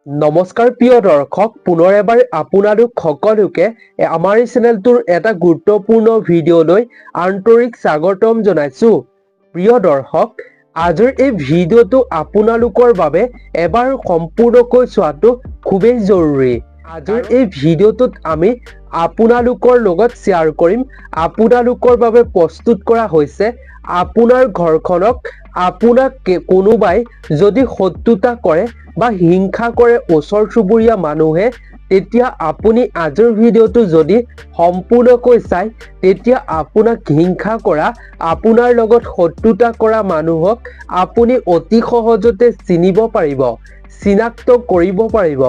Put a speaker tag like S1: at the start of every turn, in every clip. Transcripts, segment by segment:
S1: নমস্কাৰ প্ৰিয় দৰ্শক, পুনৰ এবাৰ আপোনালোক সকলোকে আমাৰ এই চেনেলটোৰ এটা গুৰুত্বপূৰ্ণ ভিডিঅ'লৈ আন্তৰিক স্বাগতম জনাইছো। প্ৰিয় দৰ্শক, আজিৰ এই ভিডিঅ'টো আপোনালোকৰ বাবে এবাৰ সম্পূৰ্ণকৈ চোৱাটো খুবেই জৰুৰী। আজিৰ এই ভিডিঅ'টোত আমি আপোনালোকৰ লগত শ্বেয়াৰ কৰিম, আপোনালোকৰ বাবে প্ৰস্তুত কৰা হৈছে আপোনাৰ ঘৰখনক আপোনাক কোনোবাই যদি শত্ৰুতা কৰে বা হিংসা কৰে ওচৰ চুবুৰীয়া মানুহে, তেতিয়া আপুনি আজিৰ ভিডিঅ'টো যদি সম্পূৰ্ণকৈ চাই, তেতিয়া আপোনাক হিংসা কৰা, আপোনাৰ লগত শত্ৰুতা কৰা মানুহক আপুনি অতি সহজতে চিনিব পাৰিব, চিনাক্ত কৰিব পাৰিব।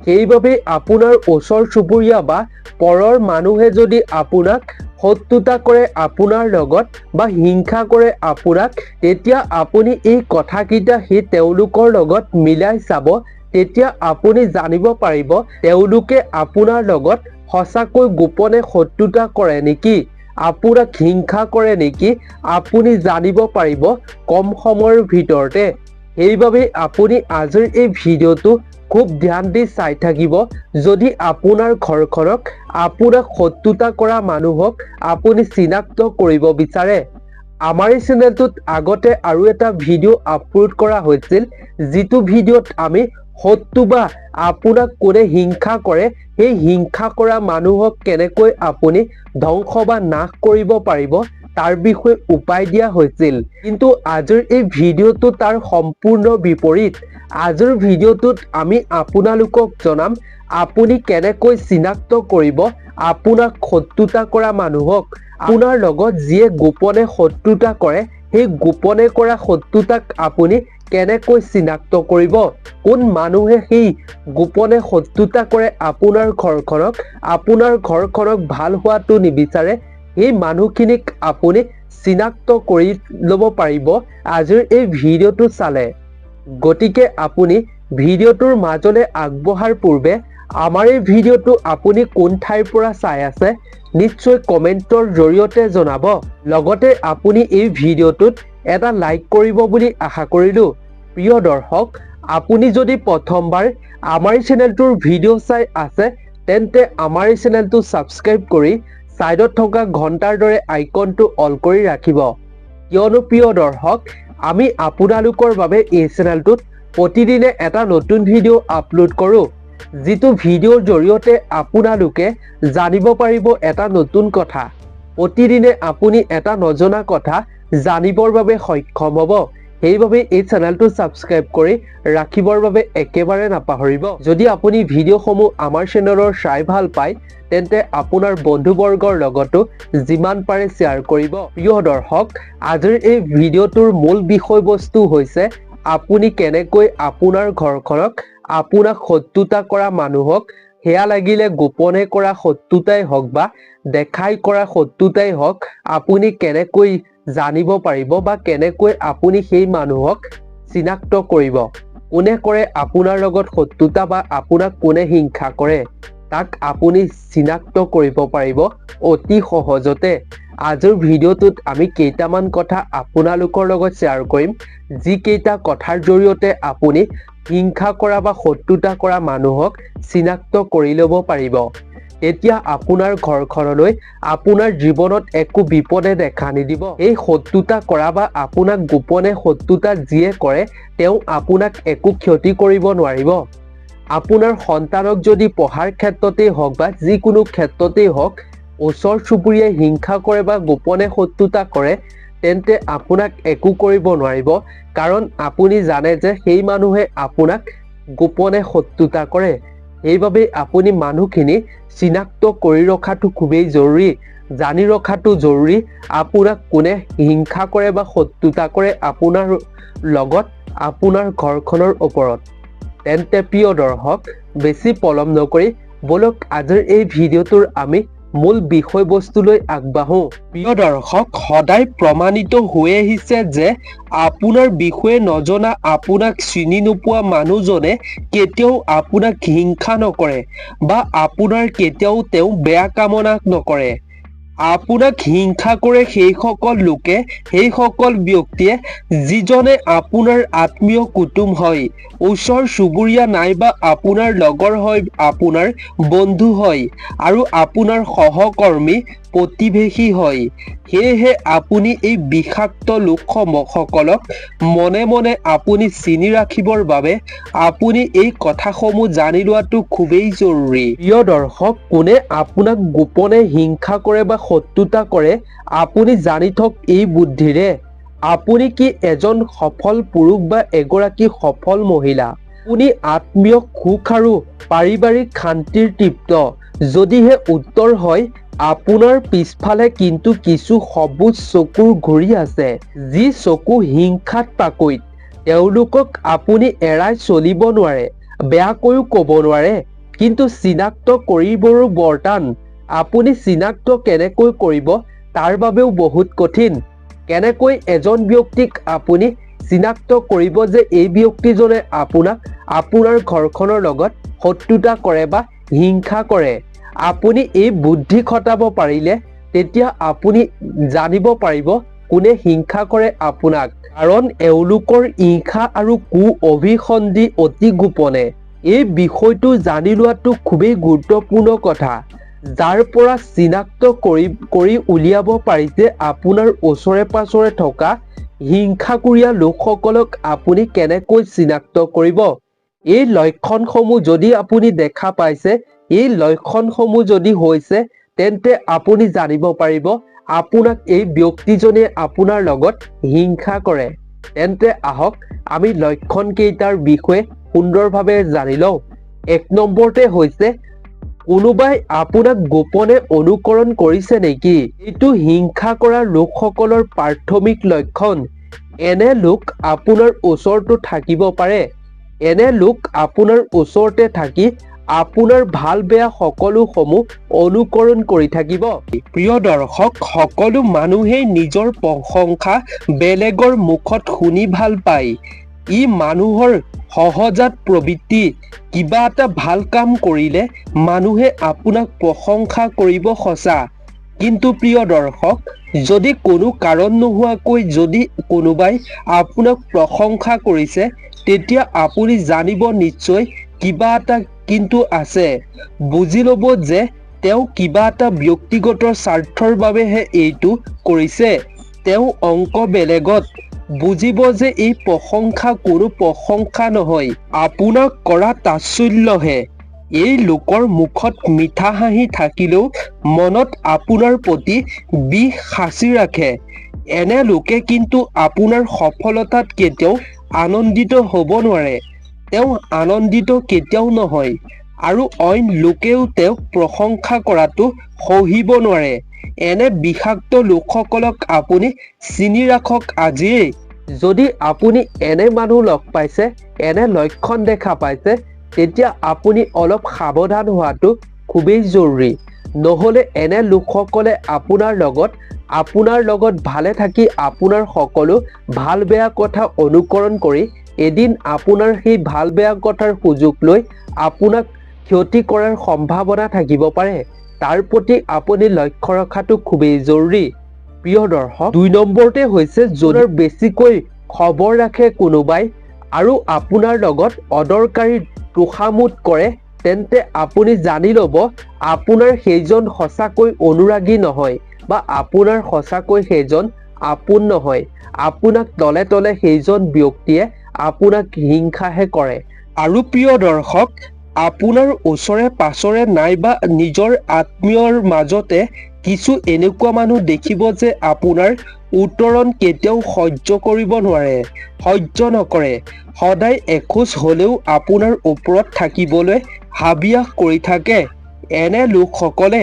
S1: সেইবাবে আপোনাৰ ওচৰ চুবুৰীয়া বা পৰৰ মানুহে যদি আপোনাক শত্ৰুতা কৰে আপোনাৰ লগত বা হিংসা কৰে আপোনাক, তেতিয়া আপুনি এই কথাকেইটা সেই তেওঁলোকৰ লগত মিলাই চাব। তেতিয়া আপুনি জানিব পাৰিব তেওঁলোকে আপোনাৰ লগত সঁচাকৈ গোপনে শত্ৰুতা কৰে নেকি, আপোনাক হিংসা কৰে নেকি, আপুনি জানিব পাৰিব কম সময়ৰ ভিতৰতে। সেইবাবে আপুনি আজিৰ এই ভিডিঅ'টো খুব ধ্যান দি চাই থাকিব। যদি আপোনাৰ ঘৰখনক আপোনাক শত্ৰুতা কৰা মানুহক আপুনি চিনাক্ত কৰিব বিচাৰে। আমাৰ এই চেনেলটোত আগতে আৰু এটা ভিডিঅ' আপলোড কৰা হৈছিল, যিটো ভিডিঅ'ত আমি শত্ৰু বা আপোনাক কোনে হিংসা কৰে, সেই হিংসা কৰা মানুহক কেনেকৈ আপুনি ধ্বংস বা নাশ কৰিব পাৰিব তাৰ বিষয়ে উপায় দিয়া হৈছিল। কিন্তু আজিৰ এই ভিডিঅ'টো তাৰ সম্পূৰ্ণ বিপৰীত। আজিৰ ভিডিঅ'টোত আমি আপোনালোকক জনাম আপুনি কেনেকৈ চিনাক্ত কৰিব আপোনাক শত্ৰুতা কৰা মানুহক। আপোনাৰ লগত যিয়ে গোপনে শত্ৰুতা কৰে, সেই গোপনে কৰা শত্ৰুতাক আপুনি কেনেকৈ চিনাক্ত কৰিব, কোন মানুহে সেই গোপনে শত্ৰুতা কৰে আপোনাৰ ঘৰখনক ভাল হোৱাটো নিবিচাৰে, সেই মানুহখিনিক আপুনি চিনাক্ত কৰি ল'ব পাৰিব আজিৰ এই ভিডিঅ'টো চালে। গতিকে আপুনি ভিডিঅ'টোৰ মাজলৈ আগবঢ়াৰ পূৰ্বে আমাৰ এই ভিডিঅ'টো আপুনি কোন ঠাইৰ পৰা চাই আছে নিশ্চয় কমেণ্টৰ জৰিয়তে জনাব। লগতে আপুনি এই ভিডিঅ'টোত এটা লাইক কৰিব বুলি আশা কৰিলোঁ। প্ৰিয় দৰ্শক, আপুনি যদি প্ৰথমবাৰ আমাৰ চেনেলটোৰ ভিডিঅ' চাই আছে, তেন্তে আমাৰ এই চেনেলটো ছাবস্ক্ৰাইব কৰি ছাইডত থকা ঘণ্টাৰ দৰে আইকনটো অল কৰি ৰাখিব। কিয়নো প্ৰিয় দৰ্শক, আমি আপোনালোকৰ বাবে এই চেনেলটোত প্ৰতিদিনে এটা নতুন ভিডিঅ' আপলোড কৰোঁ, যিটো ভিডিঅ'ৰ জৰিয়তে আপোনালোকে জানিব পাৰিব এটা নতুন কথা। প্ৰতিদিনে আপুনি এটা নজনা কথা জানিবৰ বাবে সক্ষম হ'ব। সেইবাবে এই চেনেলটো ছাবস্ক্ৰাইব কৰি ৰাখিবৰ বাবে একেবাৰে নাপাহৰিব। যদি আপুনি ভিডিঅ'সমূহ আমাৰ চেনেলৰ চাই ভাল পায়, তেন্তে আপোনাৰ বন্ধুবৰ্গৰ লগতো যিমান পাৰে শ্বেয়াৰ কৰিব। প্ৰিয় দৰ্শক, আজিৰ এই ভিডিঅ'টোৰ মূল বিষয়বস্তু হৈছে আপুনি কেনেকৈ আপোনাৰ ঘৰখনক আপোনাক শত্ৰুতা কৰা মানুহক, সেয়া লাগিলে গোপনে কৰা শত্ৰুতাই হওক বা দেখাই কৰা শত্ৰুতাই হওক, আপুনি কেনেকৈ জানিব পাৰিব বা কেনেকৈ আপুনি সেই মানুহক চিনাক্ত কৰিব। কোনে কৰে আপোনাৰ লগত শত্ৰুতা বা আপোনাক কোনে হিংসা কৰে, তাক আপুনি চিনাক্ত কৰিব পাৰিব অতি সহজতে। আজিৰ ভিডিঅ'টোত আমি কেইটামান কথা আপোনালোকৰ লগত শ্বেয়াৰ কৰিম, যিকেইটা কথাৰ জৰিয়তে আপুনি হিংসা কৰা বা শত্ৰুতা কৰা মানুহক চিনাক্ত কৰি ল'ব পাৰিব। তেতিয়া আপোনাৰ ঘৰখনলৈ আপোনাৰ জীৱনত একো বিপদে দেখা নিদিব। এই শত্ৰুতা কৰা বা আপোনাক গোপনে শত্ৰুতা যিয়ে কৰে, তেওঁ আপোনাক একো ক্ষতি কৰিব নোৱাৰিব। আপোনাৰ সন্তানক যদি পঢ়াৰ ক্ষেত্ৰতেই হওক বা যিকোনো ক্ষেত্ৰতেই হওক ওচৰ চুবুৰীয়াই হিংসা কৰে বা গোপনে শত্ৰুতা কৰে, তেন্তে আপোনাক একো কৰিব নোৱাৰিব। কাৰণ আপুনি জানে যে সেই মানুহে আপোনাক গোপনে শত্ৰুতা কৰে। সেইবাবে আপুনি মানুহখিনি চিনাক্ত কৰি ৰখাটো খুবেই জৰুৰী, জানি ৰখাটো জৰুৰী আপোনাক কোনে হিংসা কৰে বা শত্ৰুতা কৰে আপোনাৰ লগত, আপোনাৰ ঘৰখনৰ ওপৰত। তেন্তে প্ৰিয় দৰ্শক, বেছি পলম নকৰি বলক আজিৰ এই ভিডিঅ'টোৰ আমি মূল বিষয়বস্তুলৈ আগবাঢ়ো। প্ৰিয় দৰ্শক, সদায় প্ৰমাণিত হৈ আহিছে যে আপোনাৰ বিষয়ে নজনা, আপোনাক চিনি নোপোৱা মানুহজনে কেতিয়াও আপোনাক হিংসা নকৰে বা আপোনাৰ কেতিয়াও তেওঁ বেয়া কামনা নকৰে। আপোনাক হিংসা কৰে সেইসকল লোকে, সেইসকল ব্যক্তিয়ে যিজনে আপোনাৰ আত্মীয় কুটুম হয়, ওচৰ চুবুৰীয়া নাইবা আপোনাৰ লগৰ হয়, আপোনাৰ বন্ধু হয় আৰু আপোনাৰ সহকৰ্মী প্ৰতিবেশী হয়। সেয়েহে আপুনি এই বিষাক্ত লোকসকলক মনে মনে আপুনি চিনি ৰাখিবৰ বাবে আপুনি এই কথাসমূহ জানি লোৱাটো খুবেই জৰুৰী। প্ৰিয় দৰ্শক, কোনে আপোনাক গোপনে হিংসা কৰে বা শত্ৰুতা কৰে, আপুনি জানি থওক এই বুদ্ধিৰে আপুনি কি এজন সফল পুৰুষ বা এগৰাকী সফল মহিলা। আপুনি আত্মীয় সুখ আৰু পাৰিবাৰিক শান্তিৰ তৃপ্ত? যদিহে উত্তৰ হয়, আপোনাৰ পিছফালে কিন্তু কিছু সবুজ চকুৰ ঘূৰি আছে, যি চকু হিংসাত পাকৈত। তেওঁলোকক আপুনি এৰাই চলিব নোৱাৰে, বেয়াকৈও ক'ব নোৱাৰে, কিন্তু চিনাক্ত কৰিবৰো বৰটান। আপুনি চিনাক্ত কেনেকৈ কৰিব তাৰ বাবেও বহুত কঠিন। কেনেকৈ এজন ব্যক্তিক আপুনি চিনাক্ত কৰিব যে এই ব্যক্তিজনে আপোনাক আপোনাৰ ঘৰখনৰ লগত শত্ৰুতা কৰে বা হিংসা কৰে? আপুনি এই বুদ্ধি খটাব পাৰিলে তেতিয়া আপুনি জানিব পাৰিব কোনে হিংসা কৰে আপোনাক। কাৰণ এওঁলোকৰ ঈৰ্ষা আৰু অভিসন্ধি অতি গোপনে। এই বিষয়টো জানি লোৱাটো খুবেই গুৰুত্বপূৰ্ণ কথা, যাৰ পৰা চিনাক্ত কৰি উলিয়াব পাৰি যে আপোনাৰ ওচৰে পাছৰে থকা হিংসাকুৰীয়া লোকসকলক আপুনি কেনেকৈ চিনাক্ত কৰিব। এই লক্ষণসমূহ যদি আপুনি দেখা পাইছে, এই লক্ষণসমূহ যদি হৈছে, তেন্তে আপুনি জানিব পাৰিব আপোনাক এই ব্যক্তিজনে আপোনাৰ লগত হিংসা কৰে। তেন্তে আহক আমি লক্ষণ কেইটাৰ বিষয়ে সুন্দৰভাৱে জানি লওঁ। 1 নম্বৰতে হৈছে, কোনোবাই আপোনাক গোপনে অনুকৰণ কৰিছে নেকি? এইটো হিংসা কৰা লোকসকলৰ প্ৰাথমিক লক্ষণ। এনে লোক আপোনাৰ ওচৰতো থাকিব পাৰে। এনে লোক আপোনাৰ ওচৰতে থাকি আপোনাৰ ভাল বেয়া সকলোসমূহ অনুকৰণ কৰি থাকিব। প্ৰিয় দৰ্শক, সকলো মানুহেই নিজৰ প্ৰশংসা বেলেগৰ মুখত শুনি ভাল পায়। ই মানুহৰ সহজাত প্ৰবৃত্তি। কিবা এটা ভাল কাম কৰিলে মানুহে আপোনাক প্ৰশংসা কৰিব সঁচা, কিন্তু প্ৰিয় দৰ্শক, যদি কোনো কাৰণ নোহোৱাকৈ যদি কোনোবাই আপোনাক প্ৰশংসা কৰিছে, তেতিয়া আপুনি জানিব নিশ্চয় কিবা এটা কিন্তু আছে। বুজি ল'ব যে তেওঁ কিবা এটা ব্যক্তিগত স্বাৰ্থৰ বাবেহে এইটো কৰিছে। তেওঁ অংক বেলেগত। বুজিব যে এই প্ৰশংসা কোনো প্ৰশংসা নহয়, আপোনাক কৰা তাচ্ছল্যহে। এই লোকৰ মুখত মিঠা হাঁহি থাকিলেও মনত আপোনাৰ প্ৰতি বিষ সাঁচি ৰাখে। এনে লোকে কিন্তু আপোনাৰ সফলতাত কেতিয়াও আনন্দিত হ'ব নোৱাৰে। তেওঁ আনন্দিত কেতিয়াও নহয় আৰু অইন লোকেও তেওঁক প্ৰশংসা কৰাটো সহিব নোৱাৰে। এনে বিষাক্ত লোকসকলক আপুনি চিনি ৰাখক আজিয়েই। যদি আপুনি এনে মানুহ লগ পাইছে, এনে লক্ষণ দেখা পাইছে, তেতিয়া আপুনি অলপ সাৱধান হোৱাটো খুবেই জৰুৰী। নহ'লে এনে লোকসকলে আপোনাৰ লগত ভালে থাকি আপোনাৰ সকলো ভাল বেয়া কথা অনুকৰণ কৰি এদিন আপোনাৰ সেই ভাল বেয়া কথাৰ সুযোগ লৈ আপোনাক ক্ষতি কৰাৰ সম্ভাৱনা থাকিব পাৰে। তাৰ প্ৰতি আপুনি লক্ষ্য ৰখাটো খুবেই জৰুৰী। প্ৰিয় দৰ্শক, 2 নম্বৰতে হৈছে, যদি বেছিকৈ খবৰ ৰাখে কোনোবাই আৰু আপোনাৰ লগত অদৰকাৰী তোষামোদ কৰে, তেন্তে আপুনি জানি ল'ব আপোনাৰ সেইজন সঁচাকৈ অনুৰাগী নহয় বা আপোনাৰ সঁচাকৈ সেইজন আপোন নহয়। আপোনাক তলে তলে সেইজন ব্যক্তিয়ে আপোনাক হিংসাহে কৰে। আৰু প্ৰিয় দৰ্শক, আপোনাৰ ওচৰে পাছৰে নাইবা নিজৰ আত্মীয়ৰ মাজতে কিছু এনেকুৱা মানুহ দেখিব যে আপোনাৰ উত্তৰণ কেতিয়াও সহ্য কৰিব নোৱাৰে, সহ্য নকৰে। সদায় এখোজ হ'লেও আপোনাৰ ওপৰত থাকিবলৈ হাবিয়াস কৰি থাকে। এনে লোকসকলে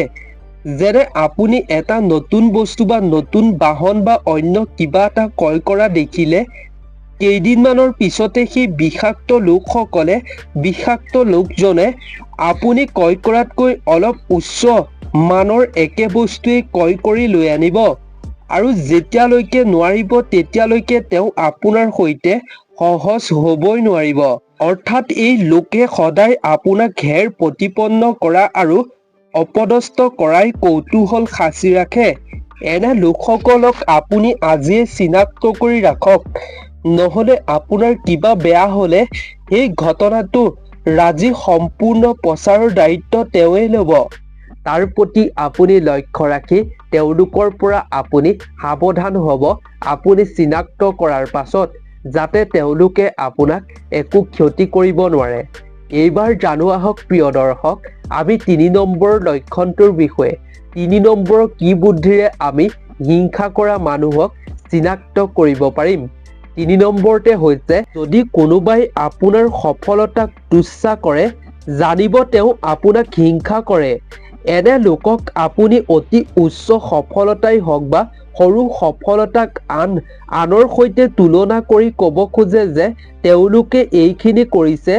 S1: যেনে আপুনি এটা নতুন বস্তু বা নতুন বাহন বা অন্য কিবা এটা ক্ৰয় কৰা দেখিলে কেইদিনমানৰ পিছতে সেই বিষাক্ত লোকজনে আপুনি ক্ৰয় কৰাতকৈ অলপ উচ্চ মানৰ একে বস্তুৱেই ক্ৰয় কৰি লৈ আনিব আৰু যেতিয়ালৈকে নোৱাৰিব তেতিয়ালৈকে তেওঁ আপোনাৰ সৈতে সহজ হ'বই নোৱাৰিব। অৰ্থাৎ এই লোকে সদায় আপোনাক ঘেৰ প্ৰতিপন্ন কৰা আৰু অপদস্থ কৰাই কৌতূহল সাঁচি ৰাখে। এনে লোকসকলক আপুনি আজিয়ে চিনাক্ত কৰি ৰাখক, নহ'লে আপোনাৰ কিবা বেয়া হ'লে সেই ঘটনাটো ৰাজি সম্পূৰ্ণ প্ৰচাৰৰ দায়িত্ব তেওঁৱে ল'ব। তাৰ প্ৰতি আপুনি লক্ষ্য ৰাখি তেওঁলোকৰ পৰা আপুনি সাৱধান হ'ব, আপুনি চিনাক্ত কৰাৰ পাছত, যাতে তেওঁলোকে আপোনাক একো ক্ষতি কৰিব নোৱাৰে। এইবাৰ জানো আহক প্ৰিয় দৰ্শক, আমি ৩ নম্বৰ লক্ষণটোৰ বিষয়ে। ৩ নম্বৰ কি বুদ্ধিৰে আমি হিংসা কৰা মানুহক চিনাক্ত কৰিব পাৰিম। ৩ নম্বৰতে হৈছে, যদি কোনোবাই আপোনাৰ সফলতাক তুচ্ছা কৰে, জানিব তেওঁ আপোনাক হিংসা কৰে। এনে লোকক আপুনি অতি উচ্চ সফলতাই হওক বা সৰু সফলতাক আনৰ সৈতে তুলনা কৰি ক'ব খোজে যে তেওঁলোকে এইখিনি কৰিছে,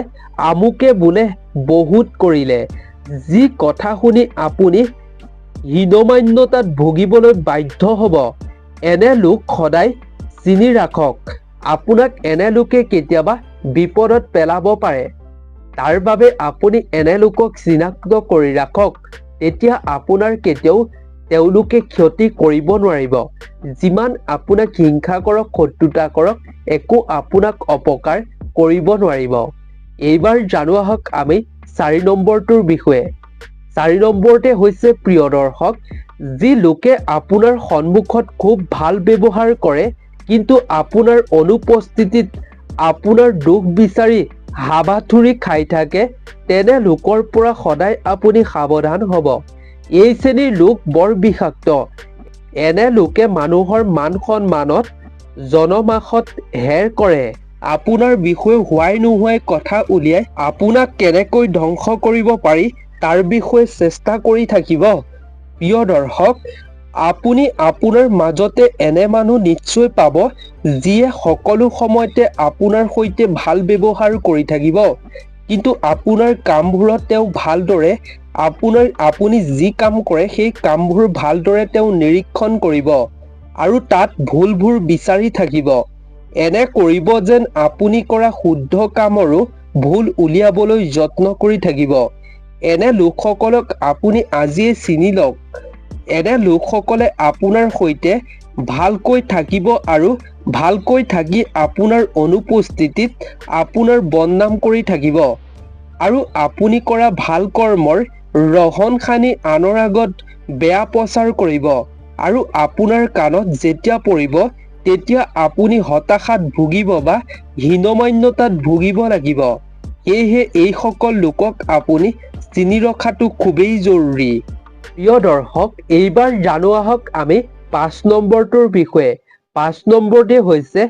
S1: আমুকে বোলে বহুত কৰিলে। যি কথা শুনি আপুনি হীনমান্যতাত ভুগিবলৈ বাধ্য হ'ব। এনে লোক সদায় চিনি ৰাখক, আপোনাক এনে লোকে কেতিয়াবা বিপদত পেলাব পাৰে। তাৰ বাবে আপুনি এনে লোকক চিনাক্ত কৰি ৰাখক, তেতিয়া আপোনাৰ কেতিয়াও তেওঁলোকে ক্ষতি কৰিব নোৱাৰিব। যিমান আপোনাক হিংসা কৰক, শত্ৰুতা কৰক, একো আপোনাক অপকাৰ কৰিব নোৱাৰিব। এইবাৰ জানো আহক আমি ৪ নম্বৰটোৰ বিষয়ে। ৪ নম্বৰতে হৈছে প্ৰিয় দৰ্শক, যি লোকে আপোনাৰ সন্মুখত খুব ভাল ব্যৱহাৰ কৰে, কিন্তু আপোনাৰ অনুপস্থিতিত আপোনাৰ দুখ বিচাৰি হাবাথুৰি খাই থাকে, তেনে লোকৰ পৰা সদায় আপুনি সাৱধান হ'ব। এই শ্ৰেণীৰ লোক বৰ বিষাক্ত। এনে লোকে মানুহৰ মান সন্মানত জনমাসত হেৰ কৰে। আপোনাৰ বিষয়ে হোৱাই নোহোৱাই কথা উলিয়াই আপোনাক কেনেকৈ ধ্বংস কৰিব পাৰি তাৰ বিষয়ে চেষ্টা কৰি থাকিব। প্ৰিয় দৰ্শক, আপুনি আপোনাৰ মাজতে এনে মানুহ নিশ্চয় পাব, যিয়ে সকলো সময়তে আপোনাৰ সৈতে ভাল ব্যৱহাৰ কৰি থাকিব, কিন্তু আপোনাৰ কামবোৰত তেওঁ ভালদৰে আপুনি যি কাম কৰে সেই কামবোৰ ভালদৰে তেওঁ নিৰীক্ষণ কৰিব আৰু তাত ভুলবোৰ বিচাৰি থাকিব। এনে কৰিব যেন আপুনি কৰা শুদ্ধ কামৰো ভুল উলিয়াবলৈ যত্ন কৰি থাকিব। এনে লোকসকলক আপুনি আজিয়ে চিনি লওক। এনে লোকসকলে আপোনাৰ সৈতে ভালকৈ থাকিব আৰু ভালকৈ থাকি আপোনাৰ অনুপস্থিতিত আপোনাৰ বদনাম কৰি থাকিব আৰু আপুনি কৰা ভাল কৰ্মৰ ৰহণ সানি আনৰ আগত বেয়া প্ৰচাৰ কৰিব আৰু আপোনাৰ কাণত যেতিয়া পৰিব, তেতিয়া আপুনি হতাশাত ভুগিব বা হীনমান্যতাত ভুগিব লাগিব। সেয়েহে এইসকল লোকক আপুনি চিনি ৰখাটো খুবেই জৰুৰী। প্ৰিয় দৰ্শক, এইবাৰ জানো আহক আমি ৫ নম্বৰটোৰ বিষয়ে। ৫ নম্বৰতে হৈছে,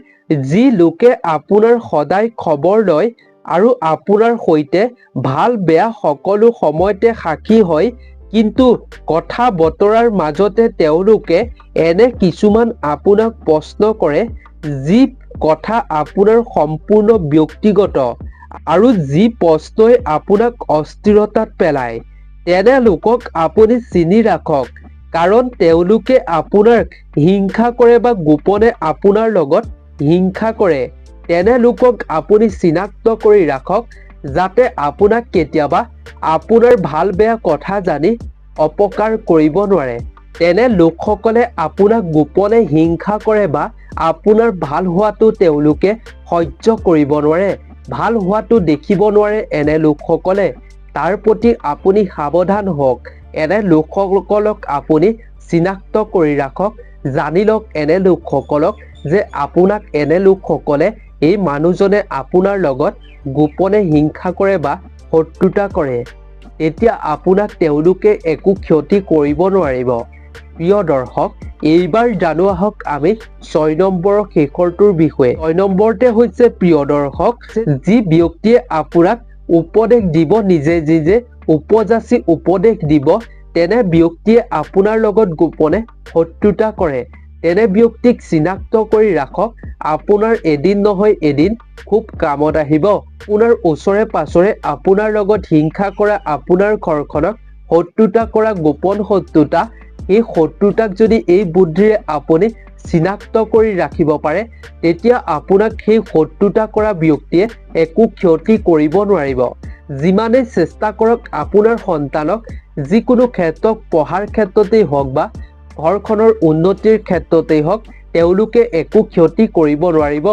S1: যি লোকে আপোনাৰ সদায় খবৰ লয় আৰু আপোনাৰ সৈতে ভাল বেয়া সকলো সময়তে সাক্ষী হয়, কিন্তু কথা বতৰাৰ মাজতে তেওঁলোকে এনে কিছুমান আপোনাক প্ৰশ্ন কৰে, যি কথা আপোনাৰ সম্পূৰ্ণ ব্যক্তিগত আৰু যি প্ৰশ্নই আপোনাক অস্থিৰতাত পেলায়। তেনে লোকক আপুনি চিনি ৰাখক, কাৰণ তেওঁলোকে আপোনাক হিংসা কৰে বা গোপনে আপোনাৰ লগত হিংসা কৰে। তেনে লোকক আপুনি চিনাক্ত কৰি ৰাখক, যাতে আপোনাক কেতিয়াবা আপোনাৰ ভাল বেয়া কথা জানি অপকাৰ কৰিব নোৱাৰে। তেনে লোকসকলে আপোনাক গোপনে হিংসা কৰে বা আপোনাৰ ভাল হোৱাটো তেওঁলোকে সহ্য কৰিব নোৱাৰে, ভাল হোৱাটো দেখিব নোৱাৰে এনে লোকসকলে। তাৰ প্ৰতি আপুনি সাৱধান হওক। এনে লোকসকলক আপুনি চিনাক্ত কৰি ৰাখক, জানি লওক এনে লোকসকলক, যে আপোনাক এনে লোকসকলে, এই মানুহজনে আপোনাৰ লগত গোপনে হিংসা কৰে বা শত্ৰুতা কৰে, তেতিয়া আপোনাক তেওঁলোকে একো ক্ষতি কৰিব নোৱাৰিব। প্ৰিয় দৰ্শক, এইবাৰ জানো আহক আমি ৬ নম্বৰৰ শেষৰটোৰ বিষয়ে। ৬ নম্বৰতে হৈছে প্ৰিয় দৰ্শক, যি ব্যক্তিয়ে আপোনাক উপদেশ দিব, নিজে নিজে উপযাচি উপদেশ দিব, তেনে ব্যক্তিয়ে আপোনাৰ লগত গোপনে শত্ৰুতা কৰে। তেনে ব্যক্তিক চিনাক্ত কৰি ৰাখক, আপোনাৰ এদিন নহয় এদিন খুব কামত আহিব। আপোনাৰ ওচৰে পাছৰে আপোনাৰ লগত হিংসা কৰা, আপোনাৰ ঘৰখনক শত্ৰুতা কৰা গোপন শত্ৰুতা, এই শত্ৰুতাক যদি এই বুদ্ধিৰে আপুনি চিনাক্ত কৰি ৰাখিব পাৰে, তেতিয়া আপোনাক সেই শত্ৰুতা কৰা ব্যক্তিয়ে একো ক্ষতি কৰিব নোৱাৰিব। যিমানেই চেষ্টা কৰক আপোনাৰ সন্তানক যিকোনো ক্ষেত্ৰত পঢ়াৰ ক্ষেত্ৰতেই হওক বা ঘৰখনৰ উন্নতিৰ ক্ষেত্ৰতেই হওক তেওঁলোকে একো ক্ষতি কৰিব নোৱাৰিব।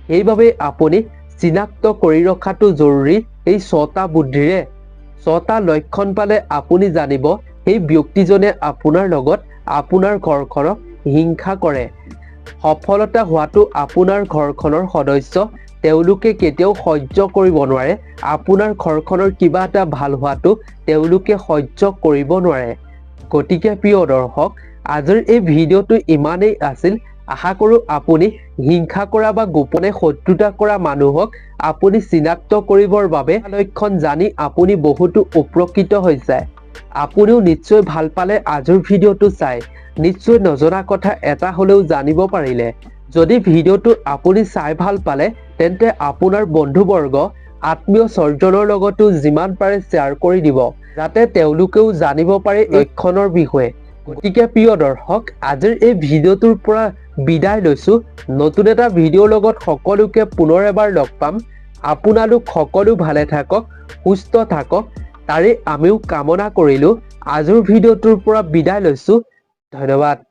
S1: সেইবাবে আপুনি চিনাক্ত কৰি ৰখাটো জৰুৰী এই 6টা বুদ্ধিৰে। 6টা লক্ষণ পালে আপুনি জানিব সেই ব্যক্তিজনে আপোনাৰ লগত আপোনাৰ ঘৰখনক হিংসা কৰে। সফলতা হোৱাটো আপোনাৰ ঘৰখনৰ সদস্য তেওঁলোকে কেতিয়াও সহ্য কৰিব নোৱাৰে। আপোনাৰ ঘৰখনৰ কিবা এটা ভাল হোৱাটো তেওঁলোকে সহ্য কৰিব নোৱাৰে। গতিকে প্ৰিয় দৰ্শক, আজিৰ এই ভিডিঅ'টো ইমানেই আছিল। আশা কৰোঁ আপুনি হিংসা কৰা বা গোপনে শত্ৰুতা কৰা মানুহক আপুনি চিনাক্ত কৰিবৰ বাবে লক্ষণ জানি আপুনি বহুতো উপকৃত হৈছে। আপুনিও নিশ্চয় ভাল পালে আজিৰ ভিডিঅ'টো চাই। নিশ্চয় নজনা কথা এটা হ'লেও জানিব পাৰিলে। যদি ভিডিঅ'টো আপুনি চাই ভাল পালে তেন্তে আপোনাৰ বন্ধুবৰ্গ আত্মীয় স্বজনৰ লগতো যিমান পাৰে শ্বেয়াৰ কৰি দিব, যাতে তেওঁলোকেও জানিব পাৰে লক্ষণৰ বিষয়ে। গতিকে প্ৰিয় দৰ্শক, আজিৰ এই ভিডিঅ'টোৰ পৰা বিদায় লৈছোঁ। নতুন এটা ভিডিঅ'ৰ লগত সকলোকে পুনৰ এবাৰ লগ পাম। আপোনালোক সকলো ভালে থাকক, সুস্থ থাকক, তাৰে আমিও কামনা কৰিলোঁ। আজিৰ ভিডিঅ'টোৰ পৰা বিদায় লৈছোঁ। ধন্যবাদ।